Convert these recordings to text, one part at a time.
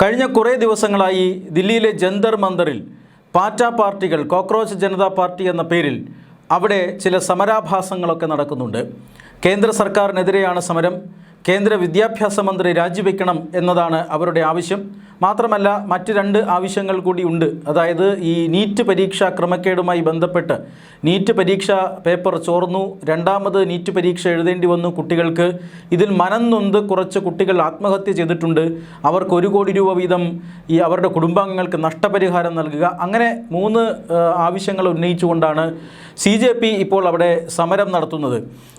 കഴിഞ്ഞ കുറേ ദിവസങ്ങളായി ദില്ലിയിലെ ജന്തർ മന്ദറിൽ പാറ്റ പാർട്ടികൾ, കോക്രോച്ച് ജനതാ പാർട്ടി എന്ന പേരിൽ അവിടെ ചില സമരാഭാസങ്ങളൊക്കെ നടക്കുന്നുണ്ട്. കേന്ദ്ര സർക്കാരിനെതിരെയാണ് സമരം. കേന്ദ്ര വിദ്യാഭ്യാസ മന്ത്രി രാജിവെക്കണം എന്നതാണ് അവരുടെ ആവശ്യം. മാത്രമല്ല മറ്റ് രണ്ട് ആവശ്യങ്ങൾ കൂടിയുണ്ട്. അതായത് ഈ നീറ്റ് പരീക്ഷാ ക്രമക്കേടുമായി ബന്ധപ്പെട്ട് നീറ്റ് പരീക്ഷാ പേപ്പർ ചോർന്നു, രണ്ടാമത് നീറ്റ് പരീക്ഷ എഴുതേണ്ടി വന്നു കുട്ടികൾക്ക്. ഇതിൽ മനം നൊന്ത് കുറച്ച് കുട്ടികൾ ആത്മഹത്യ ചെയ്തിട്ടുണ്ട്. അവർക്ക് 1 കോടി രൂപ വീതം ഈ അവരുടെ കുടുംബാംഗങ്ങൾക്ക് നഷ്ടപരിഹാരം നൽകുക. അങ്ങനെ 3 ആവശ്യങ്ങൾ ഉന്നയിച്ചുകൊണ്ടാണ് CJP ഇപ്പോൾ അവിടെ സമരം നടത്തുന്നത്.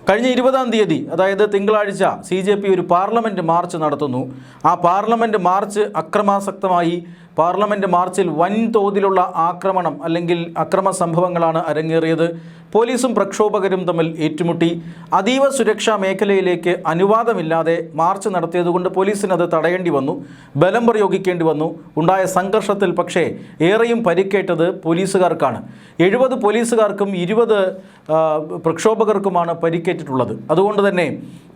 കഴിഞ്ഞ 20-ാം തീയതി, അതായത് തിങ്കളാഴ്ച, CJP ഒരു പാർലമെൻറ്റ് മാർച്ച് നടത്തുന്നു. ആ പാർലമെൻറ്റ് മാർച്ച് അക്രമാസക്തമായി. പാർലമെൻറ്റ് മാർച്ചിൽ വൻതോതിലുള്ള ആക്രമണം അല്ലെങ്കിൽ അക്രമ സംഭവങ്ങളാണ് അരങ്ങേറിയത്. പോലീസും പ്രക്ഷോഭകരും തമ്മിൽ ഏറ്റുമുട്ടി. അതീവ സുരക്ഷാ മേഖലയിലേക്ക് അനുവാദമില്ലാതെ മാർച്ച് നടത്തിയതുകൊണ്ട് പോലീസിന് അത് തടയേണ്ടി വന്നു, ബലം പ്രയോഗിക്കേണ്ടി വന്നു. ഉണ്ടായ സംഘർഷത്തിൽ പക്ഷേ ഏറെയും പരിക്കേറ്റത് പോലീസുകാർക്കാണ്. 70 പോലീസുകാർക്കും 20 പ്രക്ഷോഭകർക്കുമാണ് പരിക്കേറ്റിട്ടുള്ളത്. അതുകൊണ്ട് തന്നെ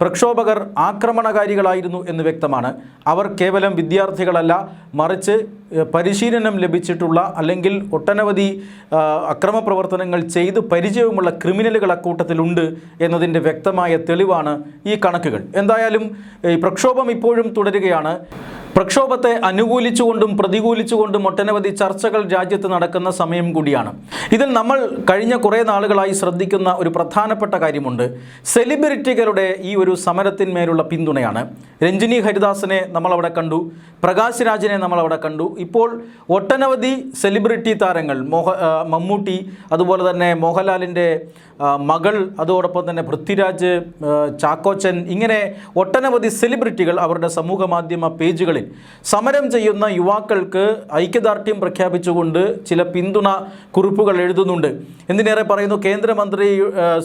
പ്രക്ഷോഭകർ ആക്രമണകാരികളായിരുന്നു എന്ന് വ്യക്തമാണ്. അവർ കേവലം വിദ്യാർത്ഥികളല്ല, മറിച്ച് പരിശീലനം ലഭിച്ചിട്ടുള്ള അല്ലെങ്കിൽ ഒട്ടനവധി അക്രമ പ്രവർത്തനങ്ങൾ ചെയ്ത് പരിചയവുമുള്ള ക്രിമിനലുകൾ അക്കൂട്ടത്തിലുണ്ട് എന്നതിൻ്റെ വ്യക്തമായ തെളിവാണ് ഈ കണക്കുകൾ. എന്തായാലും ഈ പ്രക്ഷോഭം ഇപ്പോഴും തുടരുകയാണ്. പ്രക്ഷോഭത്തെ അനുകൂലിച്ചുകൊണ്ടും പ്രതികൂലിച്ചുകൊണ്ടും ഒട്ടനവധി ചർച്ചകൾ രാജ്യത്ത് നടക്കുന്ന സമയം കൂടിയാണ്. ഇതിൽ നമ്മൾ കഴിഞ്ഞ കുറേ നാളുകളായി ശ്രദ്ധിക്കുന്ന ഒരു പ്രധാനപ്പെട്ട കാര്യമുണ്ട്. സെലിബ്രിറ്റികളുടെ ഈ ഒരു സമരത്തിന്മേലുള്ള പിന്തുണയാണ്. രഞ്ജിനി ഹരിദാസിനെ നമ്മളവിടെ കണ്ടു, പ്രകാശ് രാജിനെ നമ്മളവിടെ കണ്ടു. ഇപ്പോൾ ഒട്ടനവധി സെലിബ്രിറ്റി താരങ്ങൾ, മമ്മൂട്ടി, അതുപോലെ തന്നെ മോഹൻലാലിൻ്റെ മകൾ, അതോടൊപ്പം തന്നെ പൃഥ്വിരാജ്, ചാക്കോച്ചൻ, ഇങ്ങനെ ഒട്ടനവധി സെലിബ്രിറ്റികൾ അവരുടെ സമൂഹ മാധ്യമ പേജുകളിൽ സമരം ചെയ്യുന്ന യുവാക്കൾക്ക് ഐക്യദാർഢ്യം പ്രഖ്യാപിച്ചുകൊണ്ട് ചില പിന്തുണ കുറിപ്പുകൾ എഴുതുന്നുണ്ട്. എന്തിനേറെ പറയുന്നു, കേന്ദ്രമന്ത്രി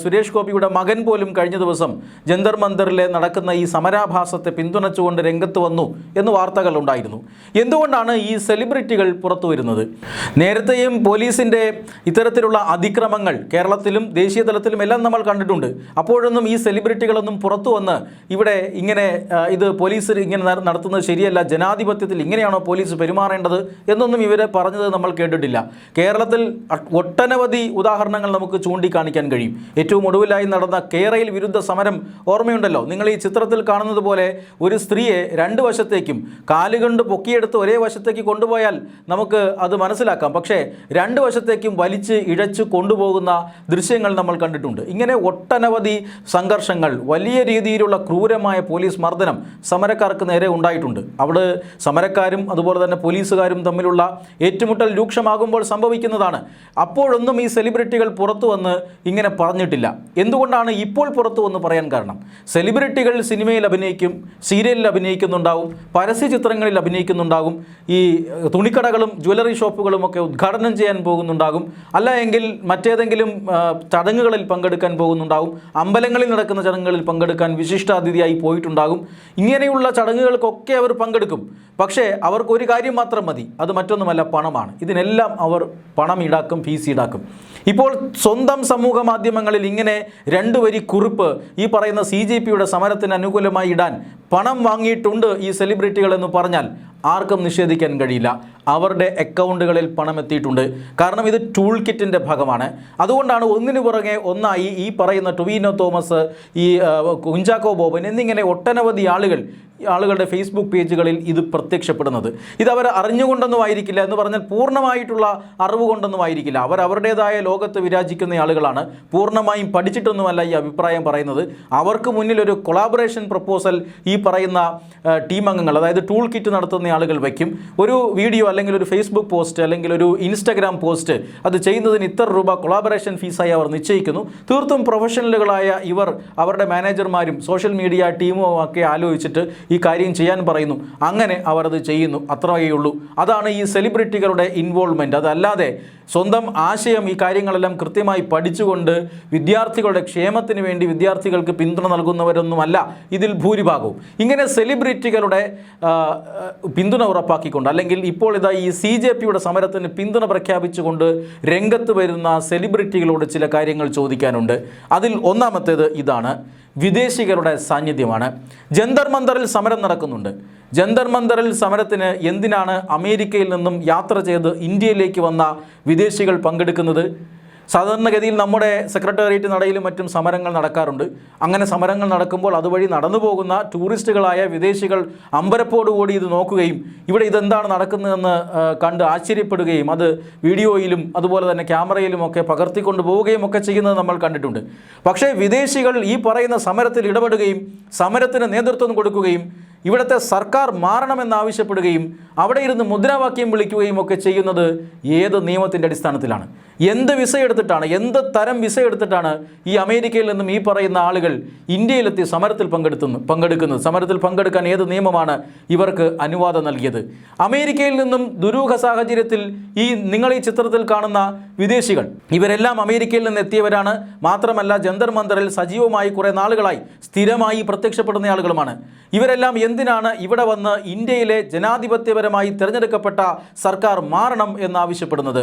സുരേഷ് ഗോപിയുടെ മകൻ പോലും കഴിഞ്ഞ ദിവസം ജന്തർ മന്ദറിലെ നടക്കുന്ന ഈ സമരാഭാസത്തെ പിന്തുണച്ചുകൊണ്ട് രംഗത്ത് വന്നു എന്ന് വാർത്തകൾ ഉണ്ടായിരുന്നു. എന്തുകൊണ്ടാണ് ഈ സെലിബ്രിറ്റികൾ പുറത്തു വരുന്നത്? നേരത്തെയും പോലീസിൻ്റെ ഇത്തരത്തിലുള്ള അതിക്രമങ്ങൾ കേരളത്തിലും ദേശീയ തലത്തിലും എല്ലാം നമ്മൾ കണ്ടിട്ടുണ്ട്. അപ്പോഴൊന്നും ഈ സെലിബ്രിറ്റികളൊന്നും പുറത്തു വന്ന് ഇവിടെ ഇങ്ങനെ ഇത് പോലീസ് ഇങ്ങനെ നടത്തുന്നത് ശരിയല്ല, ജനാധിപത്യത്തിൽ ഇങ്ങനെയാണോ പോലീസ് പെരുമാറേണ്ടത് എന്നൊന്നും ഇവരെ പറഞ്ഞത് നമ്മൾ കേട്ടിട്ടില്ല. കേരളത്തിൽ ഒട്ടനവധി ഉദാഹരണങ്ങൾ നമുക്ക് ചൂണ്ടിക്കാണിക്കാൻ കഴിയും. ഏറ്റവും ഒടുവിലായി നടന്ന കേരയിൽ വിരുദ്ധ സമരം ഓർമ്മയുണ്ടല്ലോ. നിങ്ങൾ ഈ ചിത്രത്തിൽ കാണുന്നത് പോലെ ഒരു സ്ത്രീയെ 2 വശത്തേക്കും കാലുകൊണ്ട് പൊക്കിയെടുത്ത് ഒരേ വശത്തേക്ക് കൊണ്ടുപോയാൽ നമുക്ക് അത് മനസ്സിലാക്കാം. പക്ഷേ 2 വശത്തേക്കും വലിച്ച് ഇഴച്ച് കൊണ്ടുപോകുന്ന ദൃശ്യങ്ങൾ നമ്മൾ കണ്ടിട്ടുണ്ട്. ഇങ്ങനെ ഒട്ടനവധി സംഘർഷങ്ങൾ, വലിയ രീതിയിലുള്ള ക്രൂരമായ പോലീസ് മർദ്ദനം സമരക്കാർക്ക് നേരെ ഉണ്ടായിട്ടുണ്ട്. അവിടെ സമരക്കാരും അതുപോലെ തന്നെ പോലീസുകാരും തമ്മിലുള്ള ഏറ്റുമുട്ടൽ രൂക്ഷമാകുമ്പോൾ സംഭവിക്കുന്നതാണ്. അപ്പോഴൊന്നും ഈ സെലിബ്രിറ്റികൾ പുറത്തു വന്ന് ഇങ്ങനെ പറഞ്ഞിട്ടില്ല. എന്തുകൊണ്ടാണ് ഇപ്പോൾ പുറത്തു വന്ന് പറയാൻ കാരണം? സെലിബ്രിറ്റികൾ സിനിമയിൽ അഭിനയിക്കും, സീരിയലിൽ അഭിനയിക്കുന്നുണ്ടാവും, പരസ്യ ചിത്രങ്ങളിൽ അഭിനയിക്കുന്നുണ്ടാകും, ഈ തുണിക്കടകളും ജ്വല്ലറി ഷോപ്പുകളും ഒക്കെ ഉദ്ഘാടനം ചെയ്യാൻ പോകുന്നുണ്ടാകും, അല്ല എങ്കിൽ മറ്റേതെങ്കിലും ചടങ്ങുകളിൽ പങ്കെടുക്കാൻ പോകുന്നുണ്ടാകും, അമ്പലങ്ങളിൽ നടക്കുന്ന ചടങ്ങുകളിൽ പങ്കെടുക്കാൻ വിശിഷ്ടാതിഥിയായി പോയിട്ടുണ്ടാകും. ഇങ്ങനെയുള്ള ചടങ്ങുകൾക്കൊക്കെ അവർ പങ്കെടുക്കും. പക്ഷേ അവർക്കൊരു കാര്യം മാത്രം മതി, അത് മറ്റൊന്നുമല്ല, പണമാണ്. ഇതിനെല്ലാം അവർ പണം ഈടാക്കും, ഫീസ് ഈടാക്കും. ഇപ്പോൾ സ്വന്തം സമൂഹ മാധ്യമങ്ങളിൽ ഇങ്ങനെ 2 വരി കുറിപ്പ് ഈ പറയുന്ന CJPയുടെ സമരത്തിന് അനുകൂലമായി ഇടാൻ പണം വാങ്ങിയിട്ടുണ്ട് ഈ സെലിബ്രിറ്റികൾ എന്ന് പറഞ്ഞാൽ ആർക്കും നിഷേധിക്കാൻ കഴിയില്ല. അവരുടെ അക്കൗണ്ടുകളിൽ പണം എത്തിയിട്ടുണ്ട്. കാരണം ഇത് ടൂൾ കിറ്റിൻ്റെ ഭാഗമാണ്. അതുകൊണ്ടാണ് ഒന്നിനു പുറകെ ഒന്നായി ഈ പറയുന്ന ടൊവിനോ തോമസ്, ഈ കുഞ്ചാക്കോ ബോബൻ എന്നിങ്ങനെ ഒട്ടനവധി ആളുകളുടെ ഫേസ്ബുക്ക് പേജുകളിൽ ഇത് പ്രത്യക്ഷപ്പെടുന്നത്. ഇതവർ അറിഞ്ഞുകൊണ്ടൊന്നും ആയിരിക്കില്ല, എന്ന് പറഞ്ഞാൽ പൂർണ്ണമായിട്ടുള്ള അറിവ് കൊണ്ടൊന്നും ആയിരിക്കില്ല. അവർ അവരുടേതായ ലോകത്ത് വിരാജിക്കുന്ന ആളുകളാണ്. പൂർണ്ണമായും പഠിച്ചിട്ടൊന്നുമല്ല ഈ അഭിപ്രായം പറയുന്നത്. അവർക്ക് മുന്നിൽ ഒരു കൊളാബറേഷൻ പ്രപ്പോസൽ ഈ പറയുന്ന ടീം അംഗങ്ങൾ, അതായത് ടൂൾ കിറ്റ് നടത്തുന്ന ആളുകൾ വയ്ക്കും. ഒരു വീഡിയോ അല്ലെങ്കിൽ ഒരു ഫേസ്ബുക്ക് പോസ്റ്റ് അല്ലെങ്കിൽ ഒരു ഇൻസ്റ്റഗ്രാം പോസ്റ്റ് അത് ചെയ്യുന്നതിന് ഇത്ര രൂപ കൊളാബറേഷൻ ഫീസായി അവർ നിശ്ചയിക്കുന്നു. തീർത്തും പ്രൊഫഷണലുകളായ ഇവർ അവരുടെ മാനേജർമാരും സോഷ്യൽ മീഡിയ ടീമും ഒക്കെ ആലോചിച്ചിട്ട് ഈ കാര്യം ചെയ്യാൻ പറയുന്നു. അങ്ങനെ അവർ അത് ചെയ്യുന്നു. അത്രയേ ഉള്ളൂ. അതാണ് ഈ സെലിബ്രിറ്റികളുടെ ഇൻവോൾവ്മെൻറ്റ്. അതല്ലാതെ സ്വന്തം ആശയം ഈ കാര്യങ്ങളെല്ലാം കൃത്യമായി പഠിച്ചുകൊണ്ട് വിദ്യാർത്ഥികളുടെ ക്ഷേമത്തിന് വേണ്ടി വിദ്യാർത്ഥികൾക്ക് പിന്തുണ നൽകുന്നവരൊന്നുമല്ല ഇതിൽ ഭൂരിഭാഗവും. ഇങ്ങനെ സെലിബ്രിറ്റികളുടെ പിന്തുണ ഉറപ്പാക്കിക്കൊണ്ട്, അല്ലെങ്കിൽ ഇപ്പോൾ ഇതാ ഈ CJPയുടെ സമരത്തിന് പിന്തുണ പ്രഖ്യാപിച്ചുകൊണ്ട് രംഗത്ത് വരുന്ന സെലിബ്രിറ്റികളോട് ചില കാര്യങ്ങൾ ചോദിക്കാനുണ്ട്. അതിൽ ഒന്നാമത്തേത് ഇതാണ്. വിദേശികളുടെ സാന്നിധ്യമാണ്. ജന്തർ മന്ദറിൽ സമരം നടക്കുന്നുണ്ട്. ജന്തർ മന്ദറിൽ സമരത്തിന് എന്തിനാണ് അമേരിക്കയിൽ നിന്നും യാത്ര ചെയ്ത് ഇന്ത്യയിലേക്ക് വന്ന വിദേശികൾ പങ്കെടുക്കുന്നത്? സാധാരണഗതിയിൽ നമ്മുടെ സെക്രട്ടേറിയറ്റ് നടയിലും മറ്റും സമരങ്ങൾ നടക്കാറുണ്ട്. അങ്ങനെ സമരങ്ങൾ നടക്കുമ്പോൾ അതുവഴി നടന്നു പോകുന്ന ടൂറിസ്റ്റുകളായ വിദേശികൾ അമ്പരപ്പോടുകൂടി ഇത് നോക്കുകയും ഇവിടെ ഇതെന്താണ് നടക്കുന്നതെന്ന് കണ്ട് ആശ്ചര്യപ്പെടുകയും അത് വീഡിയോയിലും അതുപോലെ തന്നെ ക്യാമറയിലുമൊക്കെ പകർത്തിക്കൊണ്ട് പോവുകയും ഒക്കെ ചെയ്യുന്നത് നമ്മൾ കണ്ടിട്ടുണ്ട്. പക്ഷേ വിദേശികൾ ഈ പറയുന്ന സമരത്തിൽ ഇടപെടുകയും സമരത്തിന് നേതൃത്വം കൊടുക്കുകയും ഇവിടുത്തെ സർക്കാർ മാറണമെന്നാവശ്യപ്പെടുകയും അവിടെ ഇരുന്ന് മുദ്രാവാക്യം വിളിക്കുകയും ഒക്കെ ചെയ്യുന്നത് ഏത് നിയമത്തിൻ്റെ അടിസ്ഥാനത്തിലാണ്? എന്ത് വിസ എടുത്തിട്ടാണ്, എന്ത് തരം വിസ എടുത്തിട്ടാണ് ഈ അമേരിക്കയിൽ നിന്നും ഈ പറയുന്ന ആളുകൾ ഇന്ത്യയിലെത്തി സമരത്തിൽ പങ്കെടുക്കുന്നത്? സമരത്തിൽ പങ്കെടുക്കാൻ ഏത് നിയമമാണ് ഇവർക്ക് അനുവാദം നൽകിയത്? അമേരിക്കയിൽ നിന്നും ദുരൂഹ സാഹചര്യത്തിൽ നിങ്ങൾ ഈ ചിത്രത്തിൽ കാണുന്ന വിദേശികൾ ഇവരെല്ലാം അമേരിക്കയിൽ നിന്ന് എത്തിയവരാണ്. മാത്രമല്ല ജന്തർ മന്ദറിൽ സജീവമായി കുറേ നാളുകളായി സ്ഥിരമായി പ്രത്യക്ഷപ്പെടുന്ന ആളുകളുമാണ്. ഇവരെല്ലാം എന്തിനാണ് ഇവിടെ വന്ന് ഇന്ത്യയിലെ ജനാധിപത്യപരമായി തിരഞ്ഞെടുക്കപ്പെട്ട സർക്കാർ മാറണം എന്നാവശ്യപ്പെടുന്നത്?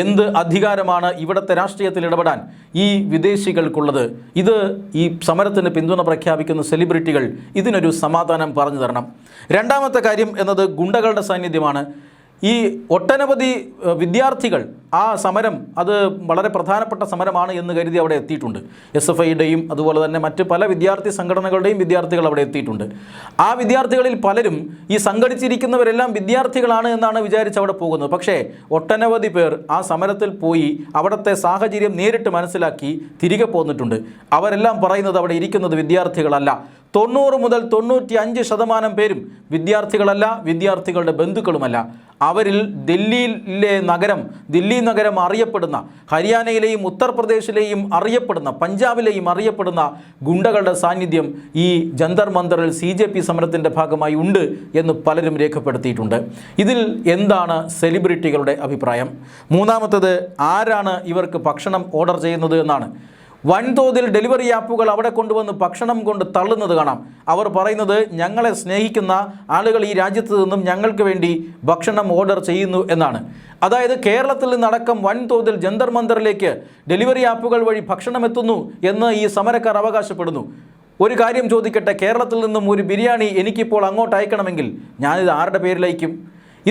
എന്ത് അധികാരമാണ് ഇവിടുത്തെ രാഷ്ട്രീയത്തിൽ ഇടപെടാൻ ഈ വിദേശികൾക്കുള്ളത്? ഇത് ഈ സമരത്തിന് പിന്തുണ പ്രഖ്യാപിക്കുന്ന സെലിബ്രിറ്റികൾ ഇതിനൊരു സമാധാനം പറഞ്ഞു തരണം. രണ്ടാമത്തെ കാര്യം എന്നത് ഗുണ്ടകളുടെ സാന്നിധ്യമാണ്. ഈ ഒട്ടനവധി വിദ്യാർത്ഥികൾ ആ സമരം അത് വളരെ പ്രധാനപ്പെട്ട സമരമാണ് എന്ന് കരുതി അവിടെ എത്തിയിട്ടുണ്ട്. SFIയുടെയും അതുപോലെ തന്നെ മറ്റ് പല വിദ്യാർത്ഥി സംഘടനകളുടെയും വിദ്യാർത്ഥികൾ അവിടെ എത്തിയിട്ടുണ്ട്. ആ വിദ്യാർത്ഥികളിൽ പലരും ഈ സംഘടിച്ചിരിക്കുന്നവരെല്ലാം വിദ്യാർത്ഥികളാണ് എന്നാണ് വിചാരിച്ച് അവിടെ പോകുന്നത്. പക്ഷേ ഒട്ടനവധി പേർ ആ സമരത്തിൽ പോയി അവിടുത്തെ സാഹചര്യം നേരിട്ട് മനസ്സിലാക്കി തിരികെ പോന്നിട്ടുണ്ട്. അവരെല്ലാം പറയുന്നത് അവിടെ ഇരിക്കുന്നത് വിദ്യാർത്ഥികളല്ല. 90 മുതൽ 95% പേരും വിദ്യാർത്ഥികളല്ല, വിദ്യാർത്ഥികളുടെ ബന്ധുക്കളുമല്ല. അവരിൽ ദില്ലി നഗരം അറിയപ്പെടുന്ന, ഹരിയാനയിലെയും ഉത്തർപ്രദേശിലെയും അറിയപ്പെടുന്ന, പഞ്ചാബിലെയും അറിയപ്പെടുന്ന ഗുണ്ടകളുടെ സാന്നിധ്യം ഈ ജന്തർ മന്ദറിൽ CJP സമരത്തിൻ്റെ ഭാഗമായി ഉണ്ട് എന്ന് പലരും രേഖപ്പെടുത്തിയിട്ടുണ്ട്. ഇതിൽ എന്താണ് സെലിബ്രിറ്റികളുടെ അഭിപ്രായം? മൂന്നാമത്തത്, ആരാണ് ഇവർക്ക് ഭക്ഷണം ഓർഡർ ചെയ്യുന്നത് എന്നാണ്. വൻതോതിൽ ഡെലിവറി ആപ്പുകൾ അവിടെ കൊണ്ടുവന്ന് ഭക്ഷണം കൊണ്ട് തള്ളുന്നത് കാണാം. അവർ പറയുന്നത് ഞങ്ങളെ സ്നേഹിക്കുന്ന ആളുകൾ ഈ രാജ്യത്ത് നിന്നും ഞങ്ങൾക്ക് വേണ്ടി ഭക്ഷണം ഓർഡർ ചെയ്യുന്നു എന്നാണ്. അതായത് കേരളത്തിൽ നിന്നടക്കം വൻതോതിൽ ജന്തർ മന്ദറിലേക്ക് ഡെലിവറി ആപ്പുകൾ വഴി ഭക്ഷണം എത്തുന്നു എന്ന് ഈ സമരക്കാർ അവകാശപ്പെടുന്നു. ഒരു കാര്യം ചോദിക്കട്ടെ, കേരളത്തിൽ നിന്നും ഒരു ബിരിയാണി എനിക്കിപ്പോൾ അങ്ങോട്ട് അയക്കണമെങ്കിൽ ഞാനിത് ആരുടെ പേരിലയക്കും?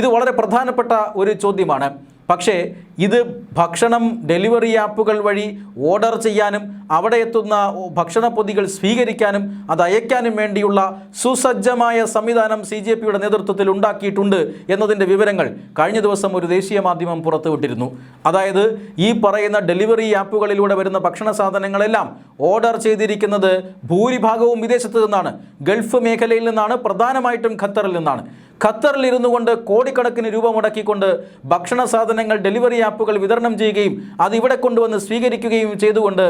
ഇത് വളരെ പ്രധാനപ്പെട്ട ഒരു ചോദ്യമാണ്. പക്ഷേ ഇത് ഭക്ഷണം ഡെലിവറി ആപ്പുകൾ വഴി ഓർഡർ ചെയ്യാനും അവിടെ എത്തുന്ന ഭക്ഷണപ്പൊതികൾ സ്വീകരിക്കാനും അത് അയക്കാനും വേണ്ടിയുള്ള സുസജ്ജമായ സംവിധാനം CJPയുടെ നേതൃത്വത്തിൽ ഉണ്ടാക്കിയിട്ടുണ്ട് എന്നതിൻ്റെ വിവരങ്ങൾ കഴിഞ്ഞ ദിവസം ഒരു ദേശീയ മാധ്യമം പുറത്തുവിട്ടിരുന്നു. അതായത് ഈ പറയുന്ന ഡെലിവറി ആപ്പുകളിലൂടെ വരുന്ന ഭക്ഷണ സാധനങ്ങളെല്ലാം ഓർഡർ ചെയ്തിരിക്കുന്നത് ഭൂരിഭാഗവും വിദേശത്ത് നിന്നാണ്. ഗൾഫ് മേഖലയിൽ നിന്നാണ്, പ്രധാനമായിട്ടും ഖത്തറിൽ നിന്നാണ്. ഖത്തറിൽ ഇരുന്നു കൊണ്ട് കോടിക്കണക്കിന് രൂപ മുടക്കിക്കൊണ്ട് ഭക്ഷണ സാധനങ്ങൾ ഡെലിവറി ആപ്പുകൾ വിതരണം ചെയ്യുകയും അത് ഇവിടെ കൊണ്ടുവന്ന് സ്വീകരിക്കുകയും ചെയ്തുകൊണ്ട്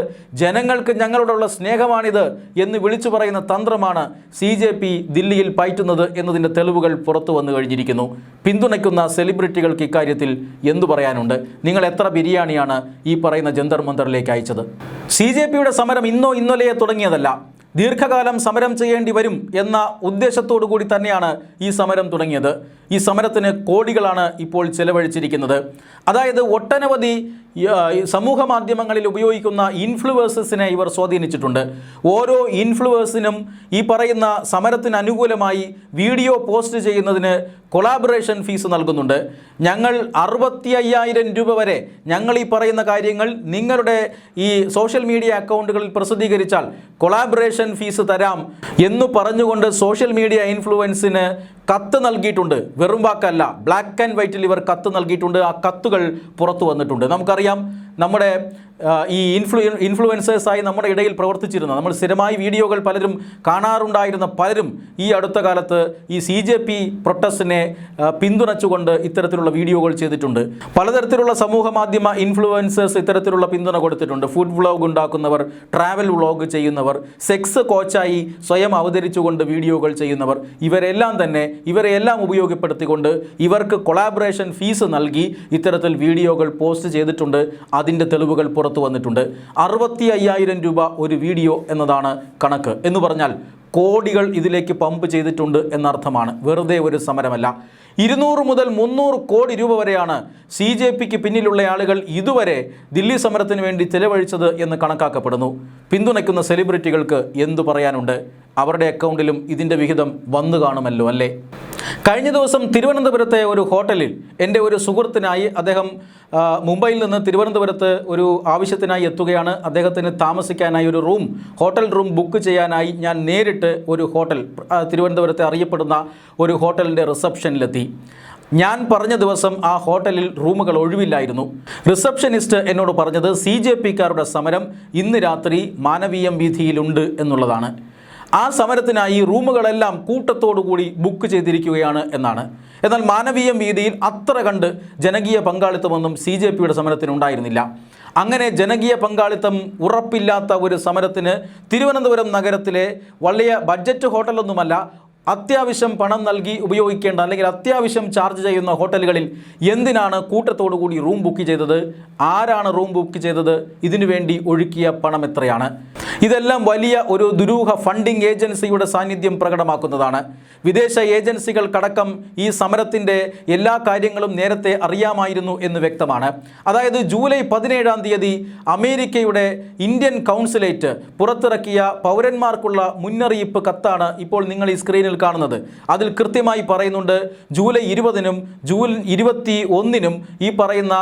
ജനങ്ങൾക്ക് ഞങ്ങളോടുള്ള സ്നേഹമാണിത് എന്ന് വിളിച്ചു പറയുന്ന തന്ത്രമാണ് CJP ദില്ലിയിൽ പയറ്റുന്നത് എന്നതിൻ്റെ തെളിവുകൾ പുറത്തു വന്നു കഴിഞ്ഞിരിക്കുന്നു. പിന്തുണയ്ക്കുന്ന സെലിബ്രിറ്റികൾക്ക് ഇക്കാര്യത്തിൽ എന്തു പറയാനുണ്ട്? നിങ്ങൾ എത്ര ബിരിയാണിയാണ് ഈ പറയുന്ന ജന്തർ മന്ദറിലേക്ക് അയച്ചത്? CJPയുടെ സമരം ഇന്നോ ഇന്നലെയോ തുടങ്ങിയതല്ല. ദീർഘകാലം സമരം ചെയ്യേണ്ടി വരും എന്ന ഉദ്ദേശത്തോടു കൂടി തന്നെയാണ് ഈ സമരം തുടങ്ങിയത്. ഈ സമരത്തിന് കോടികളാണ് ഇപ്പോൾ ചെലവഴിച്ചിരിക്കുന്നത്. അതായത് ഒട്ടനവധി സമൂഹ മാധ്യമങ്ങളിൽ ഉപയോഗിക്കുന്ന ഇൻഫ്ലുവൻസേഴ്സിനെ ഇവർ സ്വാധീനിച്ചിട്ടുണ്ട്. ഓരോ ഇൻഫ്ലുവൻസിനും ഈ പറയുന്ന സമരത്തിന് അനുകൂലമായി വീഡിയോ പോസ്റ്റ് ചെയ്യുന്നതിന് കൊളാബറേഷൻ ഫീസ് നൽകുന്നുണ്ട്. ഞങ്ങൾ 65,000 രൂപ വരെ ഞങ്ങൾ ഈ പറയുന്ന കാര്യങ്ങൾ നിങ്ങളുടെ ഈ സോഷ്യൽ മീഡിയ അക്കൗണ്ടുകളിൽ പ്രസിദ്ധീകരിച്ചാൽ കൊളാബറേഷൻ ഫീസ് തരാം എന്ന് പറഞ്ഞുകൊണ്ട് സോഷ്യൽ മീഡിയ ഇൻഫ്ലുവൻസിന് കത്ത് നൽകിയിട്ടുണ്ട്. വെറും വാക്കല്ല, ബ്ലാക്ക് ആൻഡ് വൈറ്റിൽ ഇവർ കത്ത് നൽകിയിട്ടുണ്ട്. ആ കത്തുകൾ പുറത്തു വന്നിട്ടുണ്ട്. നമുക്കറിയാം, നമ്മുടെ ഈ ഇൻഫ്ലുവൻസേഴ്സായി നമ്മുടെ ഇടയിൽ പ്രവർത്തിച്ചിരുന്ന, നമ്മൾ സ്ഥിരമായി വീഡിയോകൾ പലരും കാണാറുണ്ടായിരുന്ന പലരും ഈ അടുത്ത കാലത്ത് ഈ CJP പ്രൊട്ടസ്റ്റിനെ പിന്തുണച്ചുകൊണ്ട് ഇത്തരത്തിലുള്ള വീഡിയോകൾ ചെയ്തിട്ടുണ്ട്. പലതരത്തിലുള്ള സമൂഹ മാധ്യമ ഇൻഫ്ലുവൻസേഴ്സ് ഇത്തരത്തിലുള്ള പിന്തുണ കൊടുത്തിട്ടുണ്ട്. ഫുഡ് വ്ളോഗ് ഉണ്ടാക്കുന്നവർ, ട്രാവൽ വ്ളോഗ് ചെയ്യുന്നവർ, സെക്സ് കോച്ചായി സ്വയം അവതരിച്ചുകൊണ്ട് വീഡിയോകൾ ചെയ്യുന്നവർ, ഇവരെല്ലാം ഉപയോഗപ്പെടുത്തിക്കൊണ്ട് ഇവർക്ക് കൊളാബറേഷൻ ഫീസ് നൽകി ഇത്തരത്തിൽ വീഡിയോകൾ പോസ്റ്റ് ചെയ്തിട്ടുണ്ട്. അതിൻ്റെ തെളിവുകൾ പുറത്തു വന്നിട്ടുണ്ട്. 65,000 രൂപ ഒരു വീഡിയോ എന്നതാണ് കണക്ക്. എന്ന് പറഞ്ഞാൽ കോടികൾ ഇതിലേക്ക് പമ്പ് ചെയ്തിട്ടുണ്ട് എന്നർത്ഥമാണ്. വെറുതെ ഒരു സമരമല്ല. 200 മുതൽ 300 കോടി രൂപ വരെയാണ് CJPക്ക് പിന്നിലുള്ള ആളുകൾ ഇതുവരെ ദില്ലി സമരത്തിന് വേണ്ടി ചെലവഴിച്ചത് എന്ന് കണക്കാക്കപ്പെടുന്നു. പിന്തുണയ്ക്കുന്ന സെലിബ്രിറ്റികൾക്ക് എന്തു പറയാനുണ്ട്? അവരുടെ അക്കൗണ്ടിലും ഇതിൻ്റെ വിഹിതം വന്നു കാണുമല്ലോ അല്ലേ? കഴിഞ്ഞ ദിവസം തിരുവനന്തപുരത്തെ ഒരു ഹോട്ടലിൽ എൻ്റെ ഒരു സുഹൃത്തിനായി, അദ്ദേഹം മുംബൈയിൽ നിന്ന് തിരുവനന്തപുരത്ത് ഒരു ആവശ്യത്തിനായി എത്തുകയാണ്. അദ്ദേഹത്തിന് താമസിക്കാനായി ഒരു ഹോട്ടൽ റൂം ബുക്ക് ചെയ്യാനായി ഞാൻ നേരിട്ട് ഒരു ഹോട്ടൽ, തിരുവനന്തപുരത്തെ അറിയപ്പെടുന്ന ഒരു ഹോട്ടലിൻ്റെ റിസപ്ഷനിലെത്തി. ഞാൻ പറഞ്ഞ ദിവസം ആ ഹോട്ടലിൽ റൂമുകൾ ഒഴിവില്ലായിരുന്നു. റിസപ്ഷനിസ്റ്റ് എന്നോട് പറഞ്ഞത് CJPക്കാരുടെ സമരം ഇന്ന് രാത്രി മാനവീയം വീഥിയിലുണ്ട് എന്നുള്ളതാണ്. ആ സമരത്തിനായി റൂമുകളെല്ലാം കൂട്ടത്തോടുകൂടി ബുക്ക് ചെയ്തിരിക്കുകയാണ് എന്നാണ്. എന്നാൽ മാനവീയം വീഥിയിൽ അത്ര കണ്ട് ജനകീയ പങ്കാളിത്തമൊന്നും CJPയുടെ സമരത്തിനുണ്ടായിരുന്നില്ല. അങ്ങനെ ജനകീയ പങ്കാളിത്തം ഉറപ്പില്ലാത്ത ഒരു സമരത്തിന് തിരുവനന്തപുരം നഗരത്തിലെ വലിയ ബഡ്ജറ്റ് ഹോട്ടലൊന്നുമല്ല, അത്യാവശ്യം പണം നൽകി ഉപയോഗിക്കേണ്ട അല്ലെങ്കിൽ അത്യാവശ്യം ചാർജ് ചെയ്യുന്ന ഹോട്ടലുകളിൽ എന്തിനാണ് കൂട്ടത്തോടുകൂടി റൂം ബുക്ക് ചെയ്തത്? ആരാണ് റൂം ബുക്ക് ചെയ്തത്? ഇതിനു വേണ്ടി ഒഴുക്കിയ പണം എത്രയാണ്? ഇതെല്ലാം വലിയ ഒരു ദുരൂഹ ഫണ്ടിംഗ് ഏജൻസിയുടെ സാന്നിധ്യം പ്രകടമാക്കുന്നതാണ്. വിദേശ ഏജൻസികൾക്കടക്കം ഈ സമരത്തിൻ്റെ എല്ലാ കാര്യങ്ങളും നേരത്തെ അറിയാമായിരുന്നു എന്ന് വ്യക്തമാണ്. അതായത് ജൂലൈ 17-ാം തീയതി അമേരിക്കയുടെ ഇന്ത്യൻ കൗൺസിലേറ്റ് പുറത്തിറക്കിയ പൗരന്മാർക്കുള്ള മുന്നറിയിപ്പ് കത്താണ് ഇപ്പോൾ നിങ്ങൾ ഈ സ്ക്രീനിൽ കാണുന്നത്. അതിൽ കൃത്യമായി പറയുന്നുണ്ട്, ജൂലൈ 20-നും ജൂലൈ 21-നും ഈ പറയുന്ന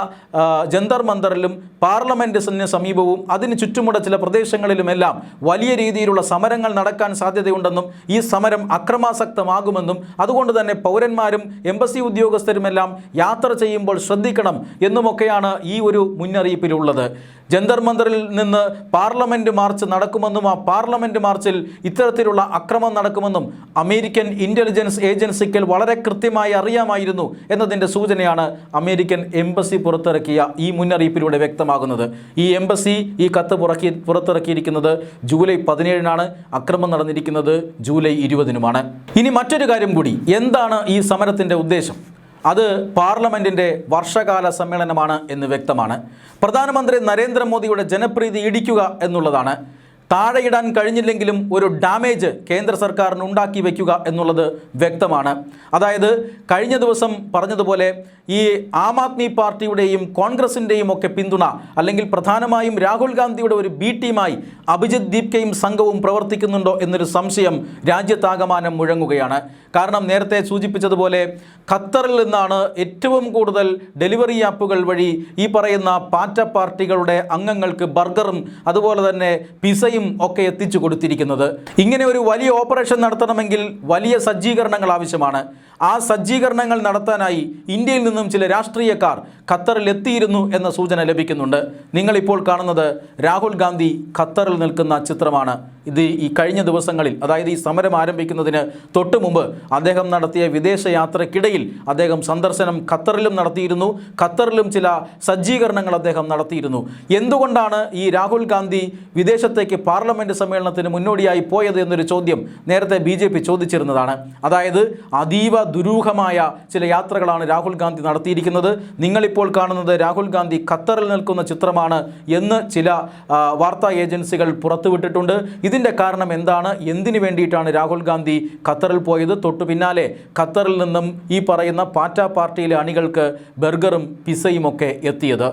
ജന്തർ മന്ദറിലും പാർലമെൻറ്റിന് സമീപവും അതിന് ചുറ്റുമുള്ള ചില പ്രദേശങ്ങളിലുമെല്ലാം വലിയ രീതിയിലുള്ള സമരങ്ങൾ നടക്കാൻ സാധ്യതയുണ്ടെന്നും ഈ സമരം അക്രമാസക്തമാകുമെന്നും അതുകൊണ്ട് തന്നെ പൗരന്മാരും എംബസി ഉദ്യോഗസ്ഥരുമെല്ലാം യാത്ര ചെയ്യുമ്പോൾ ശ്രദ്ധിക്കണം എന്നുമൊക്കെയാണ് ഈ ഒരു മുന്നറിയിപ്പിലുള്ളത്. ജന്തർ മന്ദറിൽ നിന്ന് പാർലമെൻറ്റ് മാർച്ച് നടക്കുമെന്നും ആ പാർലമെൻറ്റ് മാർച്ചിൽ ഇത്തരത്തിലുള്ള അക്രമം നടക്കുമെന്നും അമേരിക്കൻ ഇൻ്റലിജൻസ് ഏജൻസിക്ക് വളരെ കൃത്യമായി അറിയാമായിരുന്നു എന്നതിൻ്റെ സൂചനയാണ് അമേരിക്കൻ എംബസി പുറത്തിറക്കിയ ഈ മുന്നറിയിപ്പിലൂടെ വ്യക്തമാകുന്നത്. ഈ എംബസി ഈ കത്ത് പുറത്തിറക്കിയിരിക്കുന്നത് ജൂലൈ 17-നാണ്. അക്രമം നടന്നിരിക്കുന്നത് ജൂലൈ 20-നുമാണ്. ഇനി മറ്റൊരു കാര്യം കൂടി, എന്താണ് ഈ സമരത്തിൻ്റെ ഉദ്ദേശം? അത് പാർലമെൻറ്റിൻ്റെ വർഷകാല സമ്മേളനമാണ് എന്ന് വ്യക്തമാണ്. പ്രധാനമന്ത്രി നരേന്ദ്രമോദിയുടെ ജനപ്രീതി ഇടിക്കുക എന്നുള്ളതാണ്. താഴെയിടാൻ കഴിഞ്ഞില്ലെങ്കിലും ഒരു ഡാമേജ് കേന്ദ്ര സർക്കാരിന് ഉണ്ടാക്കി വയ്ക്കുക എന്നുള്ളത് വ്യക്തമാണ്. അതായത് കഴിഞ്ഞ ദിവസം പറഞ്ഞതുപോലെ ഈ ആം ആദ്മി പാർട്ടിയുടെയും കോൺഗ്രസിൻ്റെയും ഒക്കെ പിന്തുണ, അല്ലെങ്കിൽ പ്രധാനമായും രാഹുൽ ഗാന്ധിയുടെ ഒരു ബി ടീമായി അഭിജിത് ദീപ്കയും സംഘവും പ്രവർത്തിക്കുന്നുണ്ടോ എന്നൊരു സംശയം രാജ്യത്താകമാനം മുഴങ്ങുകയാണ്. കാരണം നേരത്തെ സൂചിപ്പിച്ചതുപോലെ ഖത്തറിൽ നിന്നാണ് ഏറ്റവും കൂടുതൽ ഡെലിവറി ആപ്പുകൾ വഴി ഈ പറയുന്ന പാറ്റ പാർട്ടികളുടെ അംഗങ്ങൾക്ക് ബർഗറും അതുപോലെ തന്നെ പിസയും ഒക്കെ എത്തിച്ചു കൊടുത്തിരിക്കുന്നത്. ഇങ്ങനെ ഒരു വലിയ ഓപ്പറേഷൻ നടത്തണമെങ്കിൽ വലിയ സജ്ജീകരണങ്ങൾ ആവശ്യമാണ്. ആ സജ്ജീകരണങ്ങൾ നടത്താനായി ഇന്ത്യയിൽ നിന്നും ചില രാഷ്ട്രീയക്കാർ ഖത്തറിൽ എത്തിയിരുന്നു എന്ന സൂചന ലഭിക്കുന്നുണ്ട്. നിങ്ങളിപ്പോൾ കാണുന്നത് രാഹുൽ ഗാന്ധി ഖത്തറിൽ നിൽക്കുന്ന ചിത്രമാണ്. ഇത് ഈ കഴിഞ്ഞ ദിവസങ്ങളിൽ, അതായത് ഈ സമരം ആരംഭിക്കുന്നതിന് തൊട്ട് മുമ്പ് അദ്ദേഹം നടത്തിയ വിദേശ യാത്രക്കിടയിൽ അദ്ദേഹം സന്ദർശനം ഖത്തറിലും നടത്തിയിരുന്നു. ഖത്തറിലും ചില സജ്ജീകരണങ്ങൾ അദ്ദേഹം നടത്തിയിരുന്നു. എന്തുകൊണ്ടാണ് ഈ രാഹുൽ ഗാന്ധി വിദേശത്തേക്ക് പാർലമെൻറ്റ് സമ്മേളനത്തിന് മുന്നോടിയായി പോയത് എന്നൊരു ചോദ്യം നേരത്തെ BJP ചോദിച്ചിരുന്നതാണ്. അതായത് അതീവ ദുരൂഹമായ ചില യാത്രകളാണ് രാഹുൽ ഗാന്ധി നടത്തിയിരിക്കുന്നത്. നിങ്ങളിപ്പോൾ കാണുന്നത് രാഹുൽ ഗാന്ധി ഖത്തറിൽ നിൽക്കുന്ന ചിത്രമാണ് എന്ന് ചില വാർത്താ ഏജൻസികൾ പുറത്തുവിട്ടിട്ടുണ്ട്. ഇതിൻ്റെ കാരണം എന്താണ്? എന്തിനു വേണ്ടിയിട്ടാണ് രാഹുൽ ഗാന്ധി ഖത്തറിൽ പോയത്? തൊട്ടു പിന്നാലെ ഖത്തറിൽ നിന്നും ഈ പറയുന്ന പാറ്റ പാർട്ടിയിലെ അണികൾക്ക് ബർഗറും പിസയും ഒക്കെ എത്തിയത്.